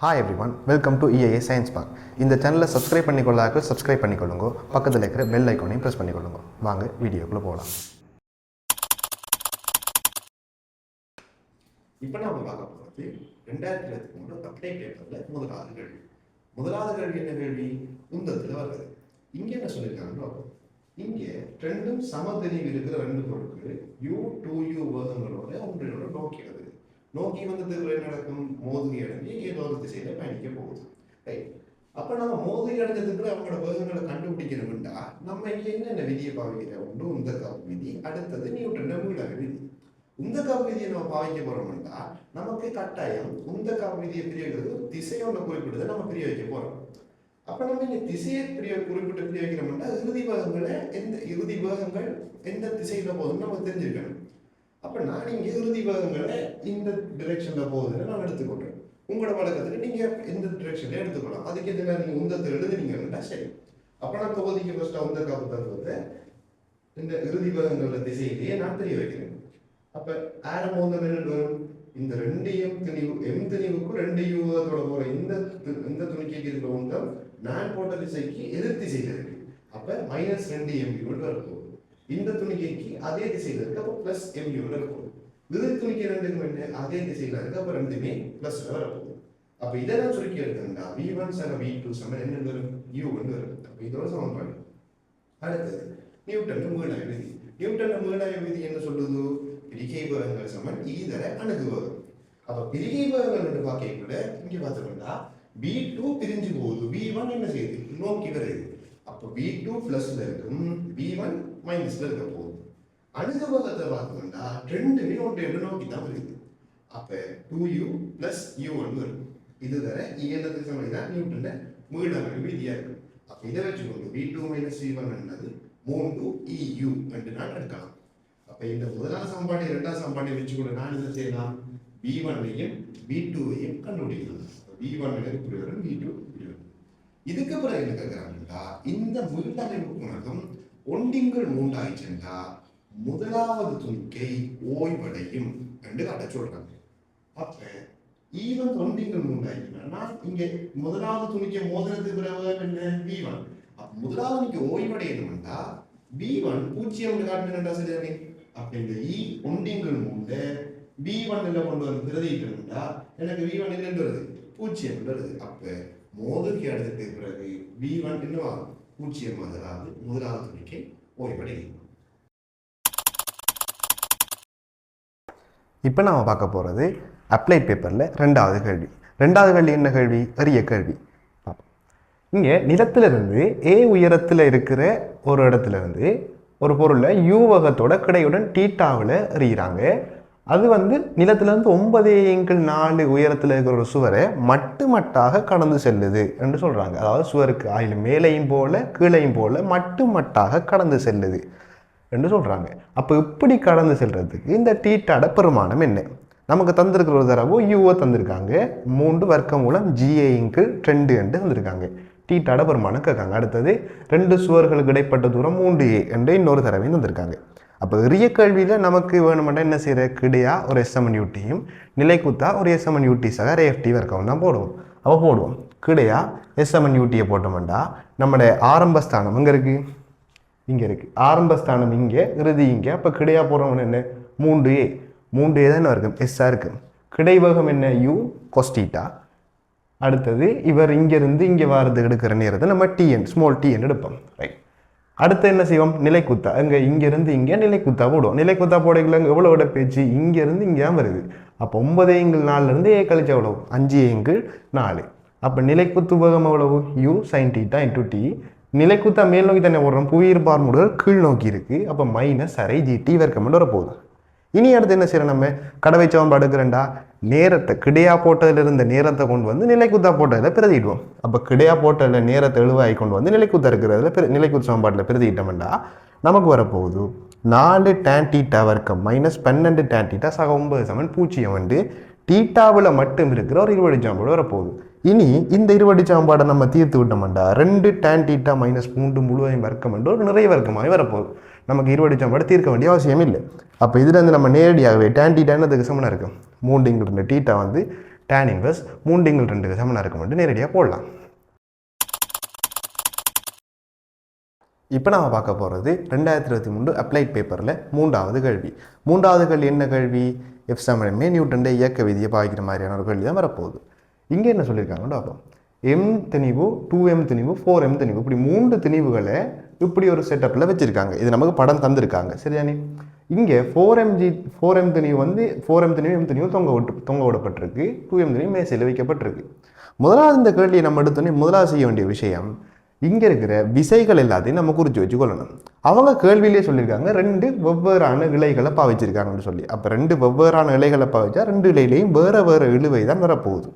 Hi everyone, welcome to EIA Science Park. இந்த சேனலை subscribe பண்ணிக்கொள்ளாக்க subscribe பண்ணிக்கொள்ளுங்க. பக்கத்தில் இருக்கிற பெல் ஐக்கானையும் ப்ரெஸ் பண்ணிக்கொள்ளுங்க. வாங்க வீடியோக்குள்ளே போகலாம். இப்போ நாம பார்க்க போகிறது 2023 அப்ளை பேப்பரில் முதலாவது கேள்வி என்ன கேள்வி? உந்தத்தில் வருது. இங்கே என்ன சொல்லியிருக்காங்கன்னு இங்கே ரெண்டும் சமதெளிவு இருக்கிற ரெண்டு பொருட்கள் U2U வேகங்களோட ஒன்றையோட நோக்கி வந்தது என்ன நடக்கும்? மோதி அடைஞ்சு ஏதோ ஒரு திசையில பயணிக்க போகுது. ரைட். அப்ப நம்ம மோதி அடைஞ்சதுக்கு அவங்களோட வேகங்களை கண்டுபிடிக்கணும்னா நம்ம இங்க என்னென்ன விதியை பாவிக்கிற ஒன்று உந்தக்காப்பு விதி, அடுத்தது நியூட்டன் மீளவு விதி. உந்தக்காப்பு விதியை நம்ம பாவிக்க போறோம்னா நமக்கு கட்டாயம் உந்தக்காப்பு விதியை பிரிவுகிறது திசையோட குறிப்பிட்டதை நம்ம பிரிய வைக்க போறோம். அப்ப நம்ம இங்க திசையை குறிப்பிட்டு பிரிய வைக்கிறோம்னா இறுதி வேகங்கள் எந்த திசையில போகுதுன்னு நமக்கு தெரிஞ்சிருக்கணும். அப்ப நான் இங்க இறுதி வேகங்களை இந்த டிரெக்ஷன்ல போகுதுன்னு நான் எடுத்துக்கொள்றேன். உங்களோட வழக்கத்துல நீங்க எந்த டிரெக்ஷன்ல எடுத்துக்கலாம். அதுக்கு எதுனா நீங்க உந்தத்தை எழுதுனீங்கன்னா சரி. அப்ப நான் தொகுதிக்கு ஃபர்ஸ்ட் உந்த காப்பு தத்துவத்தை இந்த இறுதி வேகங்கள திசையிலேயே நான் தெரிய வைக்கிறேன். அப்ப ஆரம் உந்தம் என்ன வரும்? இந்த ரெண்டையும் எம் திணிவுக்கும் 2 யூகத்தோட போற இந்த துணிக்கைக்கு இருக்கிற உந்தம் நான் போட்ட திசைக்கு எதிர் திசையில இருக்கு. அப்ப -2 MU வரப்போகுது. இந்த துணிக்கைக்கு அதே திசையில இருக்கு. அப்போ பிளஸ் MU வரப்போகுது. இது துணிக்கை ரெண்டுக்கும் என்ன அதே திசையில இருக்கு. அப்ப ரெண்டுமே பிளஸ் வரப்போகுது. அப்ப இதெல்லாம் சுருக்கி எடுத்தா V1 சக V2 சமம் என்ன வரும்? U வந்து வரும். அப்ப இதோட சமன்பாடு. அடுத்தது நியூட்டன் மீளவு விதி. நியூட்டன் மீளவு விதி என்ன சொல்லுது? பிரிகை வேகங்கள் சமன் ஈதர அணுகு வேகம். அப்ப பிரிகை வேகங்கள் என்று பார்க்கல இங்க பார்த்தோம்னா V2 பிரிஞ்சு போகுது, V1 என்ன செய்யுது? நோக்கி வருது. அப்ப V2 பிளஸ்ல இருக்கும், V1 மைனஸ்ல இருக்க போகுது. அணுகு வேகத்தை பார்த்தோம்னா ரெண்டுமே ஒன்றை நோக்கி தான் வருது. அப்ப 2U பிளஸ் U1 வரும். இது தர என்னதுக்கு சமம் தான் நியூட்டன் மீளவு விதியா இருக்கு. அப்ப இதை வச்சுக்கொண்டு V2 மைனஸ் V1 என்னது 3EU என்று நான் எடுக்கலாம். அப்ப இந்த முதலாவது சமன்பாடு இரண்டாவது சமன்பாட்டை வச்சுக்கொண்டு நான் என்ன செய்யலாம்? V1ஐயும் V2ஐயும் கண்டுபிடிக்கலாம். V1 இப்படி வரும், V2 இப்படி வரும். இதுக்கு பிறகு என்ன கேட்கிறாங்கன்னா இந்த மீளமைவு குணகம் ஒன்றிங்கள் மூன்றாயிடுச்சுன்னா முதலாவது துணிக்கை ஓய்வடையும் என்று காட்ட சொல்றாங்க. அப்ப ஈவன் ஒன்றிங்கள் மூன்றாயிடுச்சுன்னா இங்க முதலாவது துணிக்கை மோதிரத்துக்கு பிறகு என்ன? V1. அப்ப முதலாவது துணிக்கை ஓய்வடையணும்னா V1 0 காட்டினா சரிதானே? அப்ப இந்த ஒன்றிங்கள் மூன்று V1 கொண்டு வந்து பிரதிட்டா எனக்கு V1 என்ன வருது? 0 வருது. அப்ப மோதுக்கு அடுத்த பிறகு V1 என்னவா 0 அதாவது முதலாவது துணிக்கை ஓய்வடையும். இப்போ நாம பார்க்க போகிறது அப்ளைட் பேப்பரில் ரெண்டாவது கேள்வி. என்ன கேள்வி? எறிய கேள்வி. இங்கே நிலத்திலிருந்து A உயரத்தில் இருக்கிற ஒரு இடத்துல இருந்து ஒரு பொருளை U வேகத்தோட கிடையுடன் தீட்டாவில் எறிகிறாங்க. அது நிலத்திலிருந்து 9.4 உயரத்தில் இருக்கிற ஒரு சுவரை மட்டாக கடந்து செல்லுது என்று சொல்கிறாங்க. அதாவது சுவருக்கு ஆயில் மேலையும் போல கீழையும் போல மட்டாக கடந்து செல்லுது என்று சொல்கிறாங்க. அப்போ இப்படி கடந்து செல்றதுக்கு இந்த தீட்டாட பெருமானம் என்ன? நமக்கு தந்திருக்கிற ஒரு தரவு யூவை தந்திருக்காங்க. 3 வர்க்கமூலம் GA/2 என்று தந்திருக்காங்க. தீட்டாட பெருமானம் கேட்காங்க. அடுத்தது 2 சுவர்களுக்கு இடைப்பட்ட தூரம் 3A என்று இன்னொரு தரவையும் தந்திருக்காங்க. அப்போ எறிய கேள்வியில் நமக்கு வேணுமெண்டா என்ன செய்கிற? கிடையா ஒரு SMNUTயும் நிலைக்குத்தா ஒரு SMNUT சக AFT வர்க்கம் தான் போடுவோம். அப்போ போடுவோம் கிடையா SMNUTயை போட்டோம்டா நம்முடைய ஆரம்பஸ்தானம் இங்கே இருக்குது. ஆரம்பஸ்தானம் இங்கே, இறுதி இங்கே. அப்போ கிடையா போடுறவங்க என்ன? 3A தான் இருக்கும், எஸ்ஸாக இருக்குது. கிடைவேகம் என்ன? U கொஸ்டீட்டா. அடுத்தது இவர் இங்கேருந்து இங்கே வாரது எடுக்கிற நேரத்தை நம்ம ஸ்மால் TN எடுப்போம். ரைட். அடுத்து என்ன செய்வோம்? நிலைக்குத்தா. இங்கேருந்து இங்கே நிலைக்குத்தா போடுவோம். நிலைக்குத்தா போடையில் எவ்வளோ விட பேச்சு? இங்கேருந்து இங்கே தான் வருது. அப்போ 9/4 A கழிச்சு எவ்வளவு? 5/4. அப்போ நிலைக்குத்து வேகம் எவ்வளவு? U sin θ × T. நிலைக்குத்தா மேல் நோக்கி தானே போடுறோம். புவியீர் பார்முடல் கீழ் நோக்கி இருக்குது. அப்போ -1/GT வர்க்கம் வரப்போகுது. இனி அடுத்து என்ன செய்யறோம்? நம்ம கடவை சமன்பாடு எடுக்கிறேன்டா நேரத்தை கிடையா போட்டதில் இருந்த நேரத்தை கொண்டு வந்து நிலைக்குத்தா போட்டதில் பிரதிடுவோம். அப்போ கிடையா போட்டதில் நேரத்தை எழுவாய் கொண்டு வந்து நிலைக்குத்தா இருக்கிறதுல நிலைக்குத்து சமன்பாட்டில் பிரதிட்டோம்டா நமக்கு வரப்போகுது 4 tan θ வர்க்கம் -12 tan θ சக 9 0 வந்து தீட்டாவில் மட்டும் இருக்கிற ஒரு இருவடி சமன்பாடு வரப்போகுது. இனி இந்த இருவடி சமன்பாடை நம்ம தீர்த்து விட்டோம்டா 2 tan θ -3 முழுவதும் வர்க்கம் என்று ஒரு நிறைய வர்க்கமாக வரப்போகுது. நமக்கு இருவடி சமன்பாடு தீர்க்க வேண்டிய அவசியம் இல்லை. அப்போ இதுலேருந்து நம்ம நேரடியாகவே tan θ என்னதுக்கு சமனாக இருக்கும்? 3 θ tan இன்வெர்ஸ் 3/2 சமனாக இருக்கும் நேரடியாக போடலாம். இப்போ நாம் பார்க்க போகிறது 2023 அப்ளைட் பேப்பரில் 3வது கேள்வி. 3வது கேள்வி என்ன கேள்வி? F சமமே நியூட்டனுடைய இயக்க விதியை பாய்க்கிற மாதிரியான ஒரு கேள்வி தான் வரப்போகுது. இங்கே என்ன சொல்லியிருக்காங்கன்னு பார்ப்போம். M திணிவு, 2M திணிவு, 4M திணிவு, இப்படி 3 திணிவுகளை இப்படி ஒரு செட்டப்பில் வச்சுருக்காங்க. இது நமக்கு படம் தந்திருக்காங்க, சரியானே? இங்கே 4M திணிவு வந்து 4M திணிவு M திணிவு தொங்க விடப்பட்டிருக்கு, 2M திணிவு மேசையில் வைக்கப்பட்டிருக்கு. முதலாவது இந்த கேள்வியை நம்ம எடுத்தோன்னே முதலாவது செய்ய வேண்டிய விஷயம், இங்கே இருக்கிற விசைகள் எல்லாத்தையும் நம்ம குறித்து வச்சு கொள்ளணும். அவங்க கேள்வியிலே சொல்லியிருக்காங்க 2 வெவ்வேறான இலைகளை பாவிச்சிருக்காங்கன்னு சொல்லி. அப்போ 2 வெவ்வேறான இலைகளை பாவிச்சா 2 இலையிலையும் வேறு வேறு இழுவை தான் வரப்போகுது.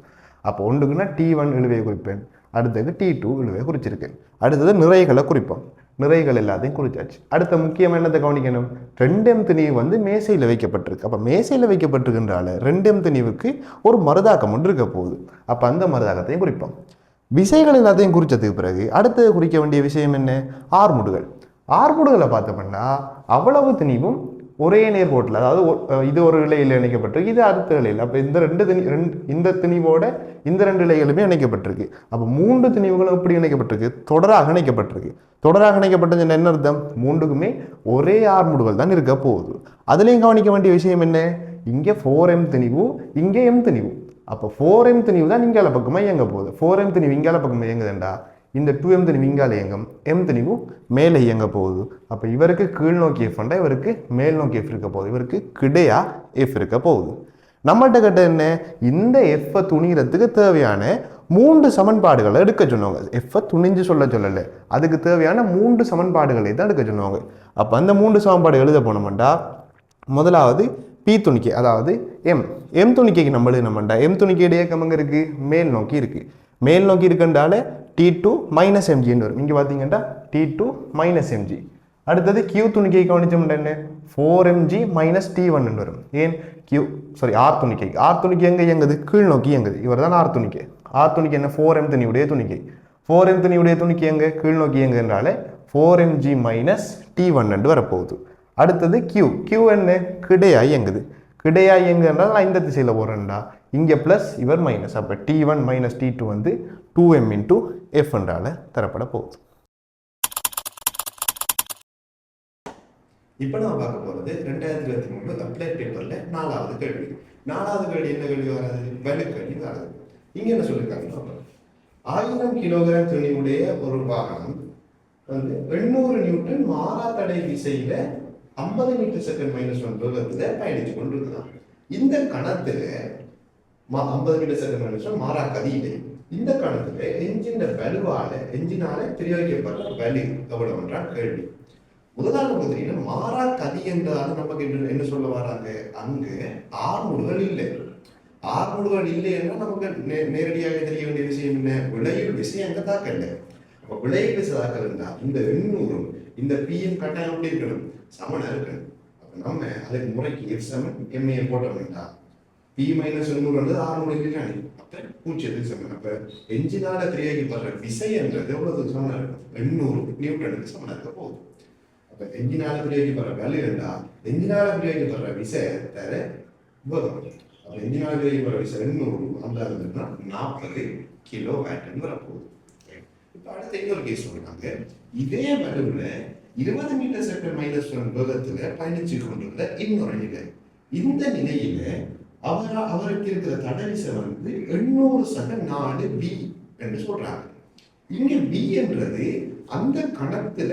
அப்போ ஒன்றுக்குன்னா T1 இழுவையை குறிப்பேன், அடுத்தது T2 இழுவையை குறிச்சிருக்கேன், அடுத்தது நிறைகளை குறிப்போம். நிறைகள் எல்லாத்தையும் குறிச்சாச்சு. அடுத்த முக்கியமாக என்னத்தை கவனிக்கணும், 2M திணிவு வந்து மேசையில் வைக்கப்பட்டிருக்கு. அப்போ மேசையில் வைக்கப்பட்டிருக்கின்றால 2M திணிவுக்கு ஒரு மருதாக்கம் ஒன்று இருக்க போகுது. அப்போ அந்த மருதாக்கத்தையும் குறிப்போம். விசைகள் எல்லாத்தையும் குறித்ததுக்கு பிறகு அடுத்தது குறிக்க வேண்டிய விஷயம் என்ன? ஆர்முடுகள். ஆர்முடுகளை பார்த்தோம்னா அவ்வளவு திணிவும் ஒரே நேர்கோட்டில், அதாவது இது ஒரு இலையில் இணைக்கப்பட்டிருக்கு, இது அடுத்த இலையில். அப்போ இந்த திணிவோட இந்த 2 இலைகளுமே இணைக்கப்பட்டிருக்கு. அப்போ 3 திணிவுகளும் எப்படி இணைக்கப்பட்டிருக்கு? தொடராக இணைக்கப்பட்டிருக்கு. தொடராக இணைக்கப்பட்டது என்ன அர்த்தம்? 3க்குமே ஒரே ஆர்முடுகள் தான் இருக்க போகுது. அதுலேயும் கவனிக்க வேண்டிய விஷயம் என்ன? இங்கே 4M திணிவு, இங்கே M திணிவு. அப்போ 4M திணிவு தான் இங்கால பக்கமாக இயங்க போகுது. 4M திணிவு இங்கால பக்கமாக இயங்குதுண்டா, இந்த 2M திணிவு இங்கால இயங்கும், M திணிவு மேலே இயங்க போகுது. அப்போ இவருக்கு கீழ் நோக்கி Fண்டா, இவருக்கு மேல் நோக்கி F இருக்க போகுது, இவருக்கு கிடையா F இருக்க போகுது. நம்மகிட்ட கிட்ட என்ன, இந்த F துணிகிறதுக்கு தேவையான 3 சமன்பாடுகளை எடுக்க சொன்னவங்க. F துணிஞ்சு சொல்லலை, அதுக்கு தேவையான 3 சமன்பாடுகளை தான் எடுக்க சொன்னவங்க. அப்போ அந்த 3 சமன்பாடு எழுத போனோம்டா, முதலாவது P துணிக்கை, அதாவது M துணிக்கைக்கு நம்ம எழுதினோம்டா, M துணிக்கையுடைய இயக்கம் எங்கே இருக்குது? மேல் நோக்கி இருக்குது. மேல் நோக்கி இருக்குன்றால T2 - mgன்னு வரும். இங்கே பார்த்தீங்கன்னா T2 - mg. அடுத்தது Q துணிக்கை கவனிச்சோம்னா என்ன? 4mg - T1 வரும். ஏன் R துணிக்கை. R துணிக்கை எங்கே இயங்குது? கீழ் நோக்கி இயங்குது. இவர் தான் R துணிக்கை. R துணிக்கை என்ன? 4M திணிவுடைய துணிக்கை. 4M திணிவுடைய துணிக்கை எங்கே? கீழ் நோக்கி இயங்குன்றால 4mg - T1 வரப்போகுது. அடுத்தது Q என்ன? கிடையாய் இயங்குது. கிடையாய் இயங்குன்றால் நான் இந்த திசையில் போகிறேன்டா, இங்கே ப்ளஸ் இவர் மைனஸ். அப்போ T1 - T2 வந்து 2M × F என்றால தரப்பட போகுது. இப்போ நான் பார்க்க போகிறது 2023 அப்ளைட் பேப்பரில் 4வது கேள்வி. 4வது கேள்வி என்ன கேள்வி வராது? வலு கேள்வி வராது. இங்கே என்ன சொல்லியிருக்காங்கன்னா, 1000 கிலோகிராம் துணிவுடைய ஒரு வாகனம் வந்து 800 நியூட்டன் மாறா தடை விசையில 50 மீட்டர்/செகண்ட் -1 வேகத்தில் பயணிச்சு கொண்டிருக்கிறான். இந்த கணத்துல 50 மீட்டர்/செகண்ட் -1 மாறா கதியிலே இந்த கணத்துல என்ஜினால பிரயோகிக்கப்படுற வலு எவ்வளவு என்றால் கேள்வி. முதலாவது பார்த்தீங்கன்னா, மாறா கதி என்றால் நமக்கு என்ன சொல்ல வராங்க? அங்கு ஆர்முடுகள் இல்லை. ஆர்முடுகள் இல்லைன்னா நமக்கு நேரடியாக தெரிய வேண்டிய விஷயம் என்ன? விளைவு விஷயம் அங்கே தாக்கல. அப்போ விளைவு விசை தாக்கல் இருந்தா இந்த 800 இந்த பிஎம் கட்டாயம் எப்படி இருக்கணும்? சமனா இருக்கணும். அப்போ நம்ம அதுக்கு முறைக்கு F = MA போட்டோம்னா P - 800 600 இல்லையானே, அப்போ 0க்கு சமம். அப்போ என்ஜினால பிரயோகிக்கப்படுற விசை என்றது எவ்வளவு சமனா இருக்கும்? 800 நியூட்டனுக்கு சமனா இருக்க போகுது. அப்போ என்ஜினால பிரயோகிக்கப்படுற வேல்யூ இருந்தா என்ஜினால பிரயோகிக்கப்படுற விசை தர வேகம். அப்போ என்ஜினால பிரயோகிக்கப்படுற விசை 800 அந்த 40 கிலோ வாட்னு வரப்போகுது. இப்போ அடுத்த இன்னொரு கேஸ் சொல்றாங்க, இதே வலுவுல 20 மீட்டர்/செகண்ட் -1 வேகத்துல பயணிச்சு கொண்டிருந்த இன்னொரு நிலை. இந்த நிலையில அவருக்கு இருக்கிற தடவிசை வந்து 800/4 V என்று சொல்றாங்க. இங்க V என்றது அந்த கணத்துல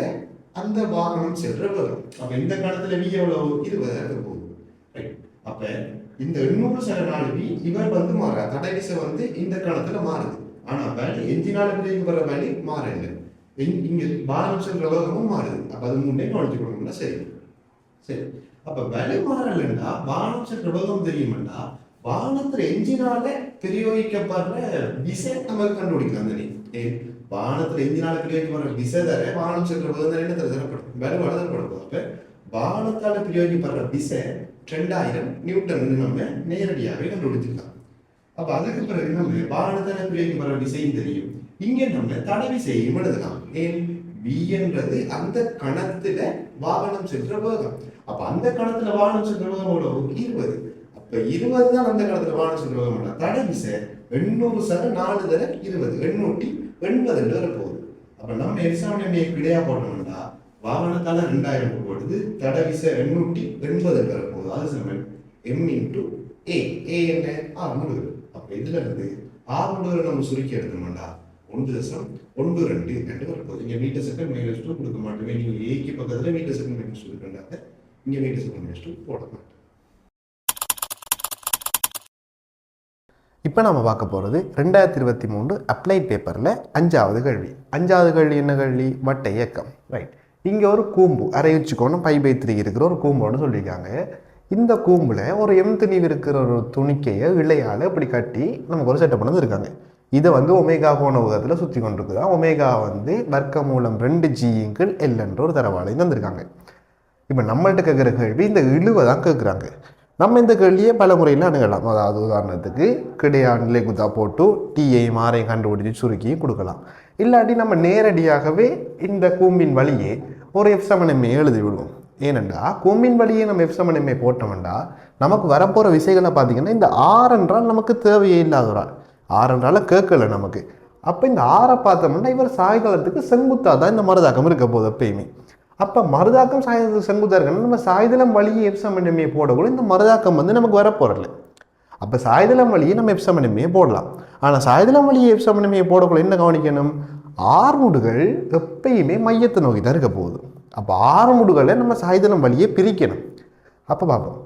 அந்த வாகனம் செல்ற வேகம். அப்ப இந்த கணத்துல V எவ்வளவு? 20 போகுது. ரைட். அப்ப இந்த 800/4 V இவர் வந்து மாற தடவிசை வந்து இந்த கணத்துல மாறுது. ஆனா வலி என்ஜினால பிரயோகிக்கப்படுற வலி மாறல. இங்க வாகனம் செல்ற வேகமும் மாறுது. அப்ப அது முன்னே கவனிச்சு கொடுக்கணும்னா சரி. அப்ப வலி மாறலன்னா வாகனம் செல்ற வேகம் தெரியுமாண்டா, வாகனத்துல என்ஜினால பிரயோகிக்கப்படுற விசை நமக்கு கண்டுபிடிக்கலாம் தானே. வாகனத்துல என்ஜினால பிரயோகிக்கப்படுற விசை தர வாகனம் செல்ற வேகம் என்ன தரப்படும்? வலு வளரப்படும். அப்ப வாகனத்தால பிரயோகிக்கப்படுற விசை 2000 நியூட்டன் நம்ம நேரடியாகவே கண்டுபிடிச்சிருக்கலாம். அப்ப அதுக்கு பிறகு நம்ம வாகனத்தால பிரயோகிக்கப்படுற விசையும் தெரியும். இங்க நம்ம தடவிசையும் எழுதலாம். ஏன்? V என்றது அந்த கணத்துல வாகனம் சென்ற வேகம். அப்ப அந்த கணத்துல வாகனம் சென்ற வேகம் எவ்வளவு? 20. அப்ப இப்போ 20 தான் அந்த காலத்தில் வான சொல்லுவாங்க. தடை விசை 800 சக 4 தர 20 880 வரை போகுது. அப்போ நம்ம எக்ஸாம் கிடையா போட்டோம்னா வாகனத்தால 2000 போடுது, தடை விசை 880 வரை போகுது. அது சமயம் எம் இன்டு ஏ என்ன 600. அப்போ இதுல இருந்து 600 நம்ம சுருக்கி எடுத்தோம்னா 1.12 என்று வரப்போகுது. இங்கே மீட்டர் செகண்ட் -2 கொடுக்க மாட்டோமே. நீங்கள் ஏக்கு பக்கத்தில் மீட்டர் செகண்ட் -2 இருக்கின்றாங்க, இங்கே மீட்டர் செகண்ட் -2 போட மாட்டோம். இப்போ நம்ம பார்க்க போகிறது 2023 அப்ளைட் பேப்பரில் 5வது கேள்வி. 5வது கேள்வி என்ன கேள்வி? வட்ட இயக்கம். ரைட். இங்கே ஒரு கூம்பு அரையுச்சிக்கோணம் π/3 இருக்கிற ஒரு கூம்போன்னு சொல்லியிருக்காங்க. இந்த கூம்பில் ஒரு திணிவு இருக்கிற ஒரு துணிக்கையை இலையால் இப்படி கட்டி நமக்கு ஒரு செட்டப் பண்ணது இருக்காங்க. இதை வந்து ஒமேகா கோண உதத்தில் சுற்றி கொண்டிருக்குதா. ஒமேகா வந்து வர்க்கமூலம் 2g/L என்ற ஒரு தரவாளையும் தந்திருக்காங்க. இப்போ நம்மள்கிட்ட கேட்குற கேள்வி இந்த இழுவை தான் கேட்குறாங்க. நம்ம இந்த கேள்வியை பல முறையில் அணுகலாம். அதாவது உதாரணத்துக்கு கிடையா நிலை குத்தா போட்டு டீயை மாறையும் கண்டுபிடிச்சி சுருக்கியும் கொடுக்கலாம். இல்லாட்டி நம்ம நேரடியாகவே இந்த கூம்பின் வழியே ஒரு F∗MA எழுதி விடுவோம். ஏனென்றா கூம்பின் வழியே நம்ம F∗MA போட்டோம்னா நமக்கு வரப்போகிற விசைகளை பார்த்தீங்கன்னா இந்த R என்றால் நமக்கு தேவையே இல்லாதவரால், R என்றால கேட்கல நமக்கு. அப்போ இந்த ஆரை பார்த்தோம்னா இவர் சாய்தளத்துக்கு செங்குத்தாக தான் இந்த மருதாக்கம் இருக்க போகுது எப்பயுமே. அப்போ மருதாக்கம் சாய்தளத்துக்கு செங்குத்தாக இருக்குன்னா நம்ம சாய்தளம் வழியே F∗MA போடக்கூட இந்த மருதாக்கம் வந்து நமக்கு வரப்போறல. அப்போ சாய்தளம் வழியே நம்ம F∗MA போடலாம். ஆனால் சாய்தளம் வழியே F∗MA போடக்கூட என்ன கவனிக்கணும்? ஆர்முடுகள் எப்பயுமே மையத்தை நோக்கி தான் இருக்க போகுது. அப்போ ஆர்முடுகளை நம்ம சாய்தளம் வழியே பிரிக்கணும். அப்போ பார்ப்போம்.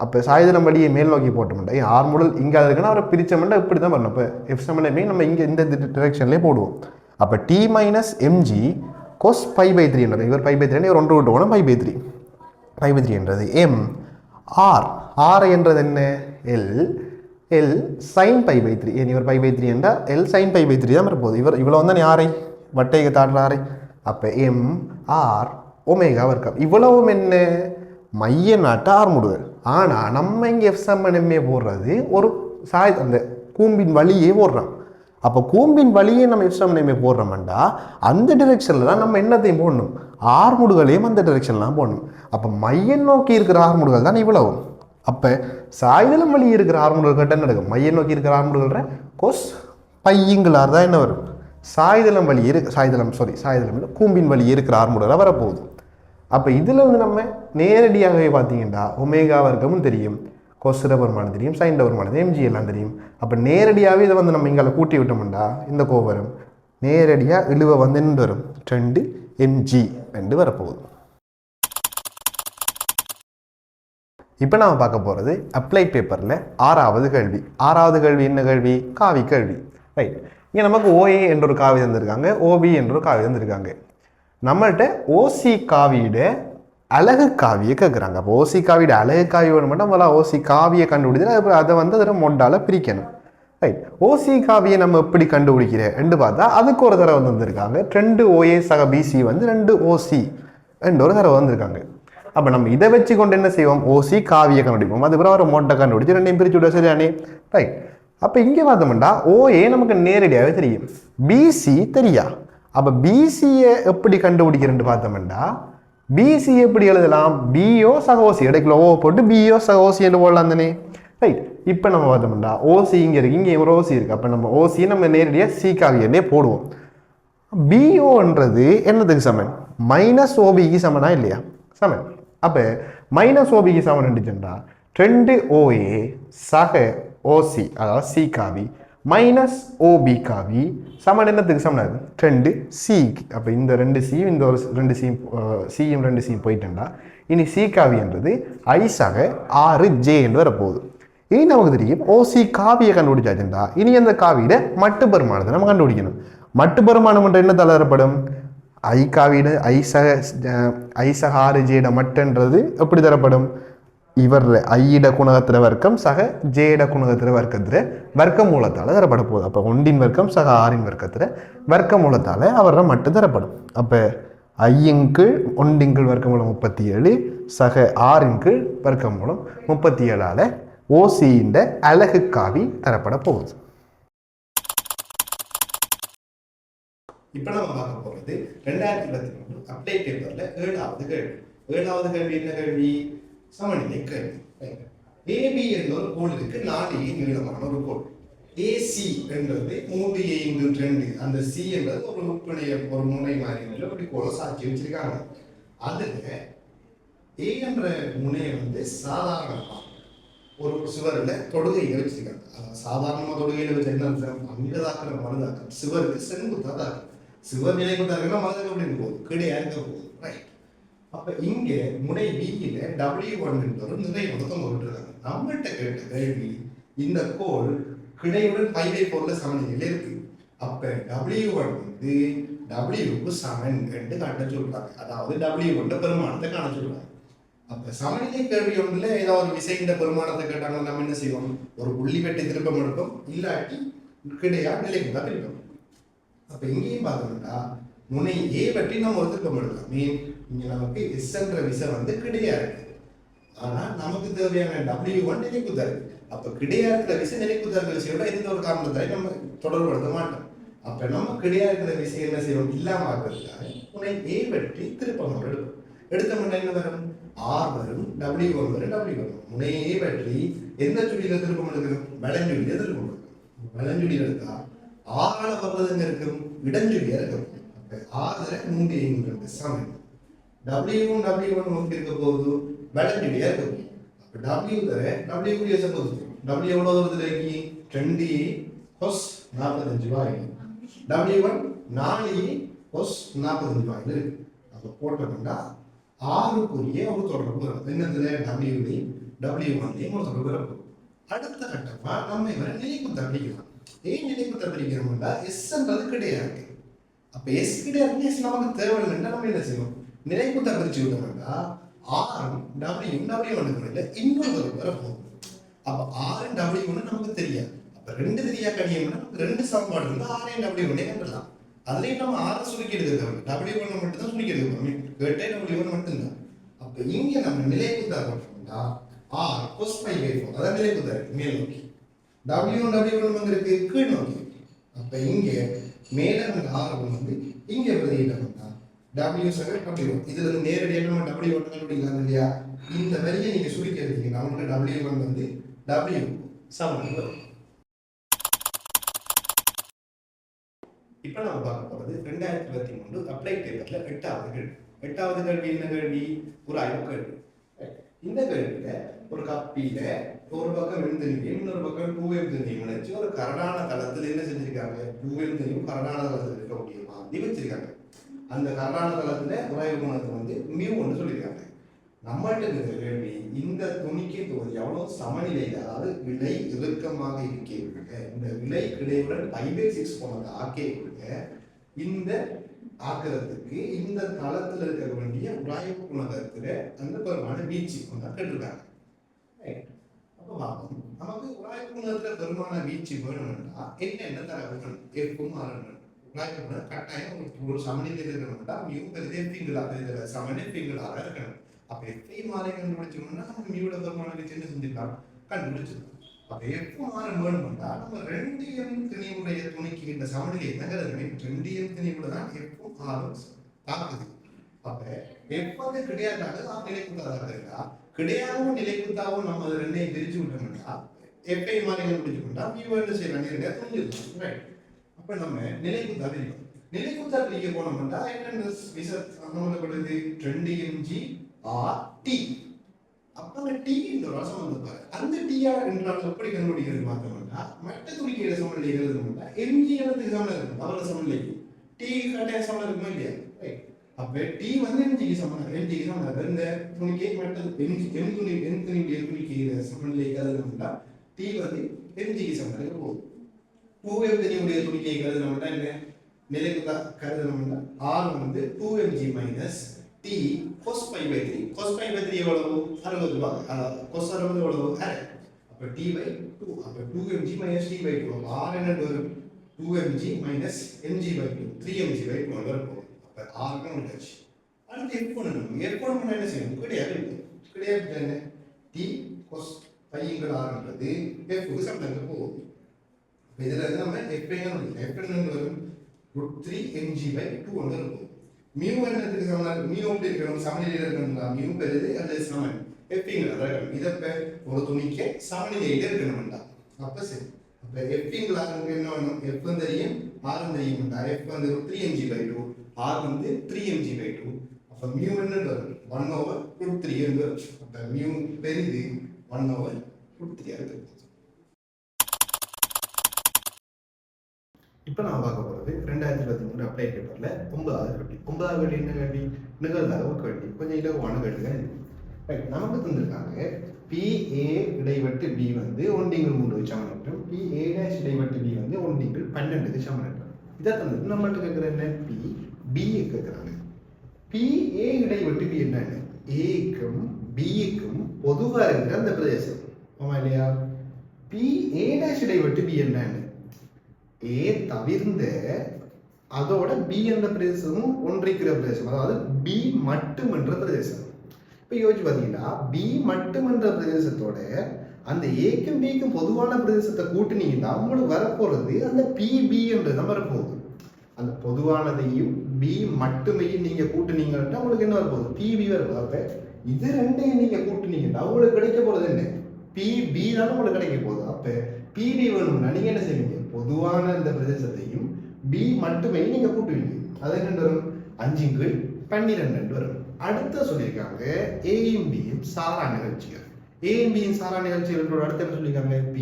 அப்போ சாய்தளம் வழியை மேல் நோக்கி போட்டோம்னா ஆர்முடல் இங்கே இருக்குன்னா அவரை பிரித்தோம்னா இப்படி தான் பண்ணணும். இப்போ F∗MA நம்ம இங்கே இந்த டிரெக்ஷன்லேயே போடுவோம். அப்போ T - mg cos π/3 என்றது இவர் π/3 இவர் 1 விட்டு போனால் π/3. π/3 என்றது எம் ஆர் ஆர் என்றது என்ன? L sin π/3. ஏன் இவர் π/3 என்றால் எல் sin π/3 தான் வரப்போகுது. இவர் இவ்வளோ வந்து ஆரை வட்டைக்கு தாடுற ஆரை. அப்போ எம் ஆர் ஒமேகா வர்க்கம். இவ்வளவும் என்ன? மைய நாட்டு ஆர்முடுகள். ஆனால் நம்ம இங்கே F∗MA போடுறது ஒரு அந்த கூம்பின் வழியே போடுறோம். அப்போ கூம்பின் வழியே நம்ம F∗MA போடுறோம்டா அந்த டிரெக்ஷனில் தான் நம்ம என்னத்தையும் போடணும், ஆர்முடுகளையும் அந்த டிரெக்ஷன்லாம் போடணும். அப்போ மையம் நோக்கி இருக்கிற ஆர்முடுகள் தான் இவ்வளவும். அப்போ சாய்தளம் வழி இருக்கிற ஆர்முடுகள் கட்ட என்ன நடக்கும்? மையம் நோக்கி இருக்கிற ஆர்முடுகள்ற கொஸ் π/r தான் என்ன வரும்? சாய்தளம் வழி சாய்தளம் கூம்பின் வழி இருக்கிற ஆர்முடுகளாக வரப்போகுது. அப்போ இதில் வந்து நம்ம நேரடியாகவே பார்த்தீங்கன்னா ஒமேகா வர்க்கமும் தெரியும், கொசுர பெருமானம் தெரியும், சைன் பெருமானம் எம்ஜி எல்லாம் தெரியும். அப்போ நேரடியாகவே இதை வந்து நம்ம இங்கே கூட்டி விட்டோம்டா இந்த கோவரும் நேரடியாக இழுவை வந்து என்ன வரும்? 2mg என்று வரப்போகுது. இப்போ நாம் பார்க்க போகிறது அப்ளைட் பேப்பரில் 6வது கேள்வி. 6வது கேள்வி என்ன கேள்வி? காவி கேள்வி. ரைட். இங்கே நமக்கு OA என்ற ஒரு காவி தந்திருக்காங்க, OB என்ற ஒரு காவி தந்திருக்காங்க. நம்மள்கிட்ட OC காவியோட அழகு காவியை கேட்குறாங்க. அப்போ OC காவியோட அழகு காவி வேணும் மட்டும் நம்மளால் OC காவியை கண்டுபிடிச்சு அதை வந்து அதில் மொண்டால் பிரிக்கணும். ரைட். OC காவியை நம்ம எப்படி கண்டுபிடிக்கிறேன் என்று பார்த்தா அதுக்கு ஒரு தடவை வந்திருக்காங்க. 2 OA சக BC வந்து 2 OC என்ற ஒரு தடவை வந்திருக்காங்க. அப்போ நம்ம இதை வச்சு கொண்டு என்ன செய்வோம்? OC காவியை கண்டுபிடிப்போம். அதுக்கப்புறம் ஒரு மொட்டை கண்டுபிடிச்சு ரெண்டையும் பிரிச்சு விட சரியானே. ரைட். அப்போ இங்கே பார்த்தோம்னா OA நமக்கு நேரடியாகவே தெரியும், BC தெரியா. அப்போ பிசியை எப்படி கண்டுபிடிக்கிறேன்னு பார்த்தோம்னா பிசி எப்படி எழுதலாம்? BO சக OC இடைக்குள்ள ஓ போட்டு BO சக OC என்று போடலாம் தானே. ரைட். இப்போ நம்ம பார்த்தோம்னா OC இங்கே இருக்குது, இங்கே ஒரு OC இருக்குது. அப்போ நம்ம OC நம்ம நேரடியாக C காவியன்னே போடுவோம். BOன்றது என்னதுக்கு சமன்? -OBக்கு சமனா இல்லையா? சமன். அப்போ -OBக்கு சமன் இருந்துச்சுன்னா 2 OA சக OC அதாவது C காவி -OB காவி சமன் என்னத்துக்கு சமனாது? 2C. அப்போ இந்த 2C இந்த ஒரு 2C சியும் 2C போயிட்டுண்டா இனி C காவி என்றது I சக 6J என்று வரப்போகுது. இனி நமக்கு தெரியும் OC காவியை கண்டுபிடிச்சாச்சுண்டா இனி அந்த காவியிட மட்டு பெருமானத்தை நம்ம கண்டுபிடிக்கணும். மட்டு பெருமானம் என்ற என்ன தரப்படும்? I காவியிட I சக 6J மட்டுன்றது எப்படி தரப்படும்? இவர் ஐயிட குணகத்திர வர்க்கம் சக ஜேட குணகத்திர வர்க்கத்திர வர்க்க மூலத்தால் தரப்பட போகுது. அப்போ 1 வர்க்கம் சக 6 வர்க்கத்திர வர்க்க மூலத்தால் அவரை மட்டும் தரப்படும். அப்போ 5 1 வர்க்க மூலம் 37 சக 6 வர்க்க மூலம் 37ஆல் ஓசியின் அலகு காவி தரப்பட போகுது. இப்போ நம்ம பார்க்க போகிறது 2023 அப்ளைட் பேப்பரில் 7வது கேள்வி. 7வது கேள்வி என்ன கேள்வி? சமநிலை கேள்வி. ஏபி என்ற ஒரு கோள் இருக்கு, 4A நீளமான ஒரு கோள். ஏசி என்றது 3A×2, அந்த சி என்றது ஒரு பிணைய ஒரு முனை மாதிரி அப்படி கோளை சாட்சி வச்சிருக்காங்க. அதுல ஏ என்ற முனையை வந்து சாதாரணமா ஒரு சுவரில் தொடுகைகள் வச்சிருக்காங்க. சாதாரணமா தொடுகையில வச்சு என்ன அங்கதாக்கிற மருதாக்கம் சுவருக்கு செங்குத்தா தாக்கம். சுவர் நிலை கொடுத்தாங்கன்னா மருதாக்கம் அப்படின்னு போகுது, கிடையா இருக்க போகுது, ரைட். அப்ப இங்க முனை வீதியில W1 என்பவர் நிறைய மொத்தம் போட்டுருக்காங்க. நம்மகிட்ட கேட்ட கேள்வி, இந்த கோள் கிடையுடன் π/4 சமநிலையில இருக்கு. அப்ப W1 வந்து W க்கு சமன் என்று காட்ட சொல்றாங்க. அதாவது W1 பெருமானத்தை காண சொல்றாங்க. அப்ப சமநிலை கேள்வி ஒன்றுல ஏதாவது ஒரு விசைன்ற பெருமானத்தை கேட்டாங்கன்னா நம்ம என்ன செய்வோம்? ஒரு புள்ளி வெட்டி திருப்பம் எடுப்போம், இல்லாட்டி கிடையா நிலைக்கு தான் திருப்பம். அப்ப இங்கேயும் பார்த்தோம்னா முனை ஏ பற்றி நம்ம ஒரு திருப்பம் எடுக்கலாம். மீன் இங்க நமக்கு எஸ் என்ற விசை வந்து கிடையா இருக்கு, ஆனா நமக்கு தேவையான W1 நிலைக்குத்தா இருக்கு. அப்ப கிடையா இருக்கிற விசை நிலைக்குத்தா இருக்கிற விசையோட எந்த ஒரு காரணத்தாலும் நம்ம தொடர்படுத்த மாட்டோம். அப்ப நம்ம கிடையா இருக்கிற விசை என்ன செய்வோம்? இல்லாம ஆக்குறதுக்காக முனை ஏ பற்றி திருப்பம் எடுப்போம். எடுத்தோம்னா என்ன வரும்? ஆர் வரும், W1 வரும், W வரும். முனை ஏ பற்றி எந்த சுழியில திருப்பம் எடுக்கணும்? வலஞ்சுழியில திருப்பம் எடுக்கணும். வலஞ்சுழியில் எடுத்தா ஆறால வர்றதுங்க இருக்கும், இடஞ்சுழியா இருக்கும். அப்ப ஆறுல 3 சமன். W1 W1 நோக்கி இருக்க போது வலஞ்சுழியா இருக்கும். அப்ப W தர W கூடிய சப்போஸ் W எவ்வளவு வருது? 2A cos 45 ஆயிடும். W1 4A cos 45 ஆயிடும். அப்ப போட்டோம்னா ஆறுக்குரிய ஒரு தொடர்பு வரும். என்னத்துல? W1 ஒரு தொடர்பு வரும். அடுத்த கட்டமா நம்ம இவரை நிலைக்குத்தா பிடிக்கலாம். ஏன் நிலைக்குத்தா பிடிக்கிறோம்னா எஸ்ன்றது கிடையாது. அப்ப எஸ் கிடையாது, எஸ் நமக்கு தேவையில்லைன்னா நம்ம என்ன செய்வோம்? நிலைக்குத்தா பிரிச்சு விட்டோம்னா ஆறும் W1 இன்னொரு தொடர்பு வர போகும். அப்ப ஆறும் W1 நமக்கு தெரியாது. அப்ப ரெண்டு தெரியா கணியம்னா நமக்கு ரெண்டு சமன்பாடு இருந்தா ஆறையும் W1 கண்டலாம். அதுலயும் நம்ம ஆறு சுருக்கி எடுத்துக்கிறோம், W1 மட்டும் தான் சுருக்கி எடுத்துக்கிறோம், கேட்டே W1 மட்டும் தான். அப்ப இங்க நம்ம நிலைக்குத்தா போட்டோம்னா ஆர் cos π/4 அதான் நிலைக்குத்தா இருக்கு மேல் நோக்கி. W1 வந்து இருக்கு கீழ் நோக்கி. அப்ப இங்க மேல இருந்த ஆர் வந்து இங்க பிரதியிட்டோம்னா W சமம் W1. இதுல இருந்து நேரடியாக நம்ம W1 கண்டுபிடிக்கலாம் இல்லையா? இந்த வரியை நீங்க சுருக்கி எடுத்தீங்கன்னா உங்களுக்கு W1 வந்து W சமம் வரும். இப்ப நம்ம பார்க்க போறது 2023 அப்ளைட் பேப்பர்ல 8வது கேள்வி. 8வது கேள்வி என்ன கேள்வி? ஒரு ஆய்வு கேள்வி. இந்த கேள்வியில ஒரு கப்பியில ஒரு பக்கம் வெண்தண்ணியும் இன்னொரு பக்கம் 2M தண்ணியும் நினைச்சு ஒரு கரடான தளத்தில் என்ன செஞ்சிருக்காங்க? 2M தண்ணியும் கரடான தளத்தில் இருக்கக்கூடிய மாதிரி வச்சிருக்காங்க. அந்த கரடான தளத்துல உராய்வு கோணத்தை வந்து μ சொல்லியிருக்காங்க. நம்மள்ட்ட இருக்கிற கேள்வி, இந்த துணிக்கு எவ்வளவு சமநிலையில, அதாவது விலை இறுக்கமாக இருக்கிற இந்த விலை கிடையுடன் π/6 கோணத்தை ஆக்கிய இந்த ஆக்கிறதுக்கு இந்த தளத்துல இருக்க வேண்டிய உராய்வு குணகத்துல அந்த பெருமான வீச்சு கொண்டா கேட்டிருக்காங்க. அப்ப பார்ப்போம், நமக்கு உராய்வு குணகத்துல பெருமான வீச்சு வேணும்னா என்னென்ன தரவுகள் எஃப்பும் ஆரணும். உராய்வு குணம் கட்டாயம் ஒரு சமநிலை இருக்கணும்னா மிகவும் பெரிய எஃபிங்களாக சமநிலை எஃபிங்களாக இருக்கணும். அப்ப எஃப்ஐ மாறி கண்டுபிடிச்சோம்னா நம்ம மியோட பெருமான வீச்சு என்ன செஞ்சுக்கலாம்? கண்டுபிடிச்சிருக்கோம். அப்ப எப்போ மாற வேணும்னா நம்ம 2M திணிவுடைய துணிக்கு இந்த சமநிலை நகரமே 2M திணிவுல தான் எப்போ ஆறும் தாக்குது. அப்ப எப்போது கிடையாதாக நிலைக்குத்தாதாக இருக்கா, கிடையாவும் நிலைக்குத்தாவும் நம்ம அது ரெண்டையும் பிரிச்சு விட்டோம்னா எப்பை மாறி கண்டுபிடிச்சோம்னா மியூன்னு செய்யலாம் நேரடியாக துணிஞ்சிருக்கும், ரைட்? அப்ப நம்ம நிலைக்குத்தா பிரிக்கும். நிலைக்குத்தா பிரிக்க போனோம்னா என்னென்ன விச சம்பந்தப்படுது? 2mg/t. அப்ப டி என்ற ரசம் வந்து பாரு, அந்த டிஆ என்றால் எப்படி கண்டுபிடிக்கிறது பார்த்தோம்னா மற்ற துணிக்கையில சமநிலை எழுதணும்னா எம்ஜி எழுதுக்கு சமநிலை இருக்கும். அவரோட சமநிலைக்கு டி கட்டாய சமநிலை இருக்குமா இல்லையா? ரைட். அப்ப டி வந்து எம்ஜிக்கு சமநிலை, எம்ஜிக்கு சமநிலை. இந்த துணிக்கை மற்ற துணியுடைய துணிக்கையில சமநிலை எழுதணும்னா டி வந்து எம்ஜிக்கு சமநிலை போகும். 2M துணியுடைய துணிக்கை எழுதணும்னா என்ன நிலைக்குத்தா கருதணும்னா ஆர் வந்து 2mg minus T cos π/3. cos π/3 எவ்வளவு? 60 ரூபாய். cos 60 எவ்வளவு? அரை. அப்ப T/2. அப்ப 2mg minus T/2. R என்ன வரும்? 2mg minus mg/2. 3mg/2 வரும். அப்ப R க்கு வந்துச்சு. அடுத்து F பண்ணணும். F பண்ணனும் என்ன செய்யணும்? கிடையாது. கிடையாது என்ன? T cos π R என்றது F க்கு சமமாக போகும். இதுல இருந்து நம்ம F என்ன வரும்? √3mg/2 வந்து இருக்கும். மியூ என்னத்துக்கு சமம்? மியூ எப்படி இருக்கணும்? சமநிலையில் இருக்கணும்னா மியூ பெரிது அல்லது சமன். எஃபிங்களாக இருக்கணும். இதை இப்போ ஒரு துணிக்கு சமநிலையில் இருக்கணும்டா. அப்போ சரி, அப்போ எஃபிங்களாக என்ன வேணும்? எஃப் தெரியும், ஆர் தெரியும்டா. எஃப் வந்து 3mg/2, ஆர் வந்து 3mg/2. அப்போ மியூ என்ன வரும்? 1/√3 என்று வரும். அப்போ மியூ பெரிது 1/√3 இருக்குது. இப்போ நான் பார்க்க போகிறது 2023 அப்ளைட் பேப்பரில் 9வது கேள்வி. 9வது கேள்வி என்ன கேள்வி? நிகழ்தகவு கேள்வி. கொஞ்சம் இலகுவான கேள்விகள். ரைட், நமக்கு தந்திருக்காங்க PA இடைவெட்டு B வந்து 1/3 சமனற்றம், PA' இடைவெட்டு B வந்து 1/12 சமனற்றம். இதை தந்துட்டு நம்மள்ட்ட கேட்குற என்ன? B கேட்குறாங்க. PA இடைவெட்டு B என்ன? Aக்கும் Bக்கும் பொதுவாக இருக்கிற அந்த பிரதேசம். ஆமா இல்லையா? PA' இடைவெட்டு B என்னன்னு A தவிர்ந்த அதோட B என்ற பிரதேசமும் ஒன்றிக்கிற பிரதேசம், அதாவது B மட்டும் என்ற பிரதேசம். இப்போ யோசிச்சு பார்த்தீங்கன்னா B மட்டும் என்ற பிரதேசத்தோட அந்த ஏக்கும் பிக்கும் பொதுவான பிரதேசத்தை கூட்டினீங்கன்னா உங்களுக்கு வரப்போறது அந்த PB என்றதான் வரப்போகுது. அந்த பொதுவானதையும் B மட்டுமையும் நீங்க கூட்டினீங்கன்னா உங்களுக்கு என்ன வரப்போகுது? PB வரப்போகுது. அப்ப இது ரெண்டையும் நீங்க கூட்டினீங்கன்னா உங்களுக்கு கிடைக்க போறது என்ன? PB தானே உங்களுக்கு கிடைக்க போகுது. அப்ப PB வேணும்னா நீங்க என்ன செய்வீங்க? பொதுவான இந்த பிரதேசத்தையும் B மட்டுமே நீங்க கூட்டுவீங்க. அது என்ன வரும்? 5/12 வரும். அடுத்த சொல்லியிருக்காங்க ஏயும் பியும் சாரா நிகழ்ச்சிகள். ஏயும் பியும் சாரா நிகழ்ச்சிகளோட அடுத்த என்ன சொல்லியிருக்காங்க? P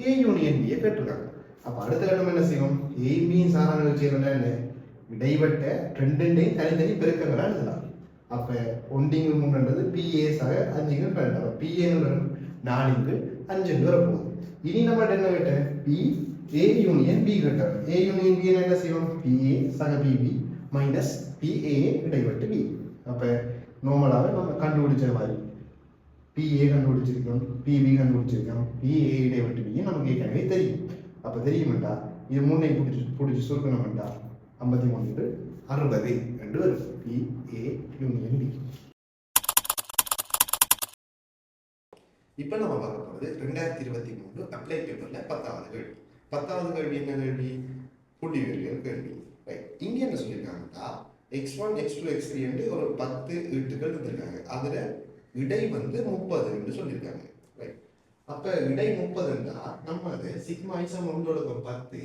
A யூனியன் B கேட்டிருக்காங்க. அப்ப அடுத்த கட்டம் என்ன செய்யும்? ஏயும் பியும் சாரா நிகழ்ச்சிகள் என்ன? இடைவெட்ட ரெண்டையும் தனித்தனி பெருக்கங்களா எழுதலாம். அப்ப 1/3 PA சக 5/12. அப்ப PA வரும் 4/5 வர போகுது. இனி நம்ம என்ன கேட்ட? P A யூனியன் B கேட்டாங்க. A யூனியன் B என்ன செய்யும்? PA சக PB மைனஸ் PA இடைவெட்டு B. அப்ப நார்மலாவே நம்ம கண்டுபிடிச்ச மாதிரி PA கண்டுபிடிச்சிருக்கோம், PB கண்டுபிடிச்சிருக்கோம், PA இடைவெட்டு B நமக்கு ஏற்கனவே தெரியும். அப்ப தெரியுமாண்டா இது மூணை பிடிச்சி சுருக்கணும்டா 53/60 என்று வரும். PA union B. இப்போ நம்ம பார்க்க போகிறது 2023 அப்ளைட் பேப்பர்ல 10வது கேள்வி. 10வது கேள்வி என்ன கேள்வி? புள்ளிவியல் கேள்வி. ரைட், இங்க என்ன சொல்லியிருக்காங்கன்னா x1 x2 x3 என்று ஒரு 10 ஈட்டுகள் இருந்திருக்காங்க. அதுல இடை வந்து 30 என்று சொல்லியிருக்காங்க. ரைட், அப்ப இடை 30ன்னா நம்ம அது சிக்மா i சமம் 1/10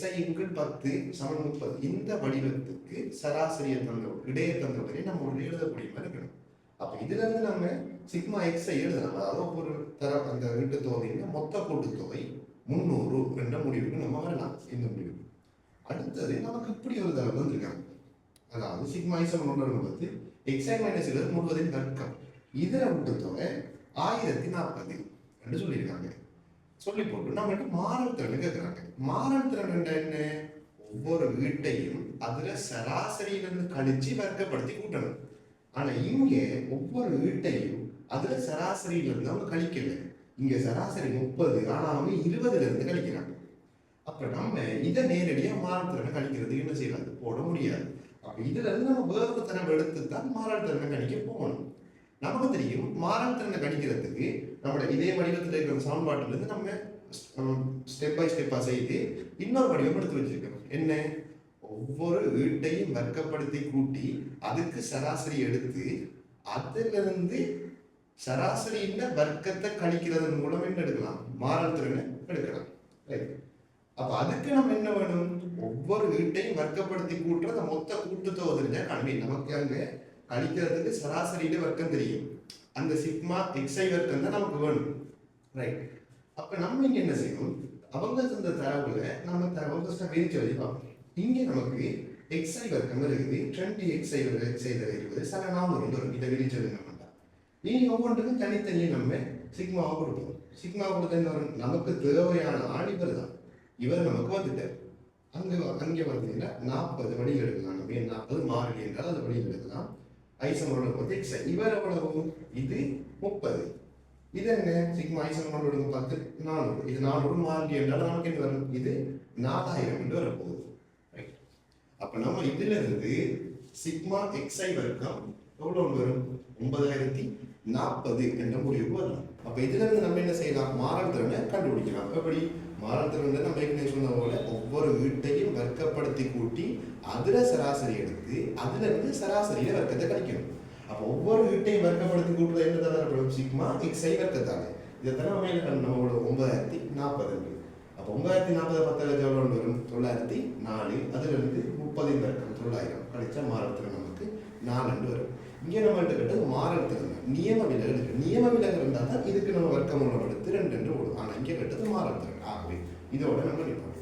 xi × 10 சமம் 30 இந்த வடிவத்துக்கு சராசரியை தந்த இடையை தந்தவரை நம்ம ஒரு எழுதக்கூடிய மாதிரி இருக்கணும். அப்ப இதுல இருந்து நம்ம சிக்மா xi எழுதலாம். அதாவது ஒரு தர அந்த ஈட்டு தொகையின் மொத்த கூட்டுத்தொகை 300 என்ற முடிவுக்கு நம்ம வரலாம். இந்த முடிவு அடுத்தது நமக்கு இப்படி ஒரு தரம் வந்திருக்காங்க. அதாவது சிக்மா i சமம் 1/10 xi மைனஸ் 30 வர்க்கம் இதர கூட்டுத்தொகை 1040 என்று சொல்லியிருக்காங்க. சொல்லி போட்டு நம்மகிட்ட மாறல் திறன் கேட்கிறாங்க. மாறல் திறன் என்ன? ஒவ்வொரு வீட்டையும் அதுல சராசரியிலிருந்து கழிச்சு வர்க்கப்படுத்தி கூட்டணும். ஆனா இங்க ஒவ்வொரு வீட்டையும் அதுல சராசரியிலிருந்து அவங்க கழிக்கல. இங்க சராசரி 30, ஆனா அவங்க 20ல இருந்து கழிக்கிறாங்க. அப்ப நம்ம இதை நேரடியா மாறல் திறனை கழிக்கிறதுக்கு என்ன செய்யலாம்? போட முடியாது. அப்ப இதுல இருந்து நம்ம வேறு திறனை எடுத்து தான் மாறல் திறனை கணிக்க போகணும். நமக்கு தெரியும் மாறல் திறனை கணிக்கிறதுக்கு நம்மளோட இதே வடிவத்தில் இருக்கிற சமன்பாட்டில இருந்து நம்ம ஸ்டெப் பை ஸ்டெப்பா செய்து இன்னொரு வடிவம் எடுத்து வச்சிருக்கோம். என்ன? ஒவ்வொரு வீட்டையும் வர்க்கப்படுத்தி கூட்டி அதுக்கு சராசரி எடுத்து அதுல இருந்து சராசரியில வர்க்கத்தை கழிக்கிறதன் மூலம் என்ன எடுக்கலாம்? மாறல் திறனை எடுக்கலாம். அப்ப அதுக்கு நம்ம என்ன வேணும்? ஒவ்வொரு வீட்டையும் வர்க்கப்படுத்தி கூட்டுற மொத்த கூட்டுத்தொகை தெரிஞ்சா கல்வி நமக்கு அங்க கழிக்கிறதுக்கு சராசரியில வர்க்கம் தெரியும். அந்த சிக்மா xi வர்க்கம் தான் நமக்கு வேணும். ரைட், அப்ப நம்ம இங்க என்ன செய்யணும்? அவங்க தந்த தரவுல நம்ம தரவு விரிச்சு வச்சு பார்ப்போம். இங்க நமக்கு xi வர்க்கம் இருக்குது, 20xi செய்தது சில 400 வரும். இதை விரிச்சது நம்ம இனி ஒவ்வொன்றுக்கும் தனித்தனியே நம்ம சிக்மாவை கொடுப்போம். சிக்மா கொடுத்த என்ன வரும்? நமக்கு தேவையான ஆள் இவர் தான். இவர் நமக்கு வந்துட்டார். அங்கே பார்த்தீங்கன்னா 40 வழிகள் எடுக்கலாம். நம்ம 40 மாறிலி என்றால் அது வழிகள் எடுக்கலாம். ஐசமோட வந்து xi இவர் எவ்வளவு? இது 30. இது என்ன? சிக்மா ஐசமோட 10 400. இது 400 மாறிலி என்றால் நமக்கு என்ன வரும்? இது 4000 என்று வரப்போகுது. ரைட், அப்ப நம்ம இதுல இருந்து சிக்மா xi வர்க்கம் எவ்வளவு வரும்? 9040 என்ற முடிவுக்கு வரலாம். அப்ப இதுல இருந்து நம்ம என்ன செய்யலாம்? மாறல் திறனை கண்டுபிடிக்கலாம். எப்படி மாறல் திறன்? நம்ம ஏற்கனவே சொன்ன போல ஒவ்வொரு வீட்டையும் வர்க்கப்படுத்தி கூட்டி அதுல சராசரி எடுத்து அதுல இருந்து சராசரியில வர்க்கத்தை கழிக்கணும். அப்போ ஒவ்வொரு ஹிட்டையும் வர்க்கப்படுத்தி கூட்டுறது என்ன தரப்படும் சிக்மா எக்ஸை வர்க்கத்தானே இதை தானே நம்மளோட 9040 இருக்கு. அப்போ 9040 10 எவ்வளோ வரும் 904 அதுல இருந்து 30 வர்க்கம் 900 கழிச்சா மாறத்துல நமக்கு 4 வரும். இங்கே நம்மள்கிட்ட கிட்ட மாறத்துல நியம விலகல் இருக்கு. நியம விலகல் இருந்தால் தான் இதுக்கு நம்ம வர்க்கம் உள்ள எடுத்து 2 ஓடும். ஆனால் இங்கே கிட்டது மாறத்துல ஆகவே இதோட நம்ம நிற்போம்.